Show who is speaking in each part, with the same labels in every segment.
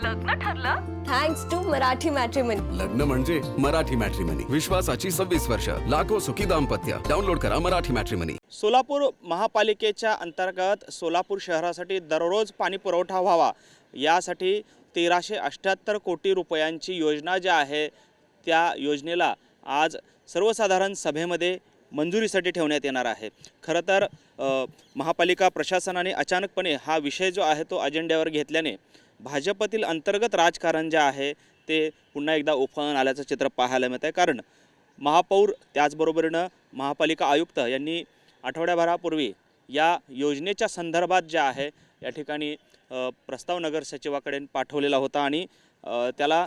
Speaker 1: लग्न ठरलं thanks to Marathi matrimony.
Speaker 2: लग्न म्हणजे मराठी मॅट्रिमनी, विश्वासाची 26 वर्ष, लाखो सुखी दाम्पत्य। डाउनलोड करा मराठी मॅट्रिमनी।
Speaker 3: सोलापूर महापालिकेच्या अंतर्गत सोलापूर शहरासाठी दररोज पाणी पुरवठा व्हावा यासाठी 1378 कोटी रुपयांची योजना जी आहे त्या योजनेला आज सर्वसाधारण सभेमध्ये मंजुरीसाठी ठेवण्यात येणार आहे। खरं तर महापालिका प्रशासनाने अचानकपणे हा विषय जो आहे तो अजेंड्यावर घेतल्याने भाजपतील अंतर्गत राजकारण जे आहे ते पुन्हा एकदा उफाळून आल्याचं चित्र पाहायला मिळत आहे। कारण महापौर त्याचबरोबरीनं महापालिका आयुक्त यांनी आठवड्याभरापूर्वी या योजनेच्या संदर्भात जे आहे या ठिकाणी प्रस्ताव नगर सचिवाकडे पाठवलेला होता आणि त्याला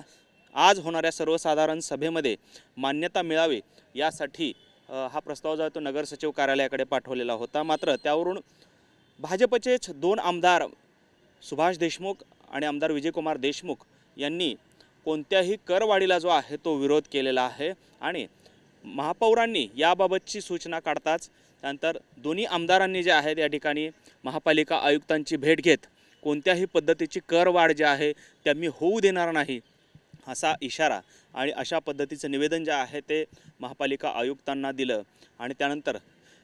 Speaker 3: आज होणाऱ्या सर्वसाधारण सभेमध्ये मान्यता मिळावी यासाठी हा प्रस्ताव जो आहे तो नगर सचिव कार्यालयाकडे पाठवलेला होता। मात्र त्यावरून भाजपचेच 2 आमदार सुभाष देशमुख आणि आमदार विजयकुमार देशमुख यांनी कोणत्याही करवाढीला जो आहे तो विरोध केलेला आहे आणि महापौरांनी याबाबतची सूचना काढताच त्यानंतर दोन्ही आमदारांनी जे आहे या ठिकाणी महापालिका आयुक्तांची भेट घेत कोणत्याही पद्धतीची करवाढ जी आहे त्या मी होऊ देणार नाही असा इशारा आणि अशा पद्धतीचं निवेदन जे आहे ते महापालिका आयुक्तांना दिलं आणि त्यानंतर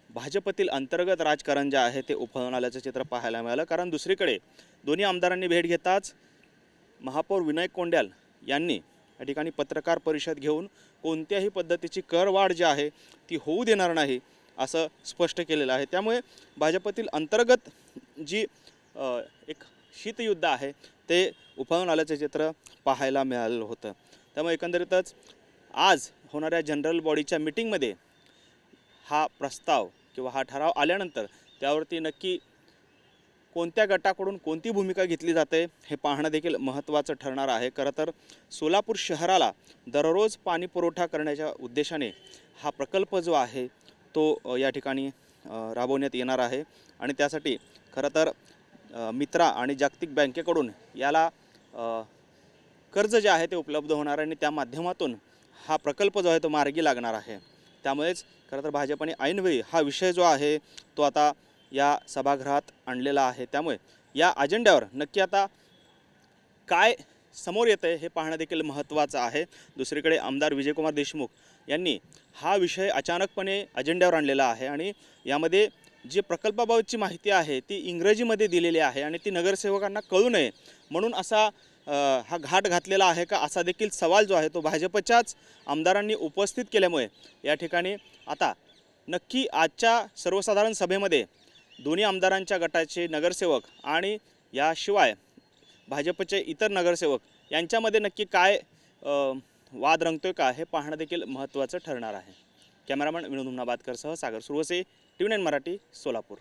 Speaker 3: भाजपतील अंतर्गत राजकारण जे आहे ते उफाळून आल्याचं चित्र पाहायला मिळालं। कारण दुसरीकडे दोन्ही आमदारांनी भेट घेताच महापौर विनायक कोंड्याल यांनी या ठिकाणी पत्रकार परिषद घेऊन कोणत्याही पद्धतीची करवाढ जी आहे ती होऊ देणार नाही असं स्पष्ट केलेलं आहे। त्यामुळे भाजपतील अंतर्गत जी एक शीतयुद्ध आहे ते उफाळून आल्याचं चित्र पाहायला मिळालं होतं। त्यामुळे एकंदरीतच आज होणाऱ्या जनरल बॉडीच्या मीटिंगमध्ये हा प्रस्ताव किंवा हा ठराव आल्यानंतर त्यावरती नक्की कोणत्या गटाकडून कोणती भूमिका घेतली जाते हे पाहणं देखील महत्त्वाचं ठरणार आहे। खरं तर सोलापूर शहराला दररोज पाणी पुरवठा करण्याच्या उद्देशाने हा प्रकल्प जो आहे तो या ठिकाणी राबवण्यात येणार आहे आणि त्यासाठी खरं तर मित्रा आणि जागतिक बँकेकडून याला कर्ज जे आहे ते उपलब्ध होणार आहे आणि त्या माध्यमातून हा प्रकल्प जो आहे तो मार्गी लागणार आहे। त्यामुळेच खरं तर भाजपने ऐनवेळी हा विषय जो आहे तो आता या सभागृहात आणलेला आहे। त्यामुळे या अजेंड्यावर नक्की आता काय समोर येतं आहे हे पाहणं देखील महत्त्वाचं आहे। दुसरीकडे आमदार विजयकुमार देशमुख यांनी हा विषय अचानकपणे अजेंड्यावर आणलेला आहे आणि यामध्ये जे प्रकल्पाबाबतची माहिती आहे ती इंग्रजीमध्ये दिलेली आहे आणि ती नगरसेवकांना कळू नये म्हणून असा हा घाट घातलेला आहे का असा देखील सवाल जो आहे तो भाजपच्याच आमदारांनी उपस्थित केल्यामुळे या ठिकाणी आता नक्की आजच्या सर्वसाधारण सभेमध्ये दोन्ही आमदारांच्या गटाचे नगरसेवक आणि याशिवाय भाजपचे इतर नगरसेवक यांच्यामध्ये नक्की काय वाद रंगतोय का हे पाहणं देखील महत्त्वाचं ठरणार आहे। कॅमेरामॅन विनोद हुमनाबादकरसह सागर सुरवसे, TV9 मराठी, सोलापूर।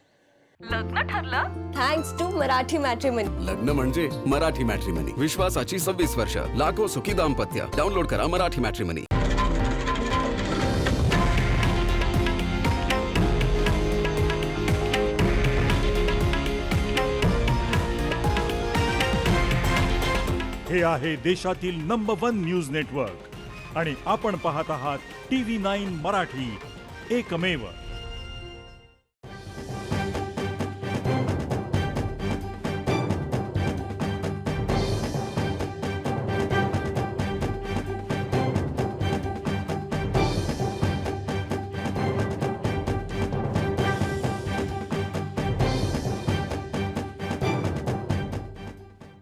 Speaker 1: लग्न ठरलं थँक्स टू मराठी मॅट्रिमनी।
Speaker 2: लग्न म्हणजे मराठी मॅट्रिमनी, विश्वासाची 26 वर्ष, लाखो सुखी दाम्पत्य। डाउनलोड करा मराठी मॅट्रिमनी।
Speaker 4: हे आहे देशातील नंबर 1 न्यूज नेटवर्क आणि आपण पाहत आहात TV9 मराठी, एकमेव।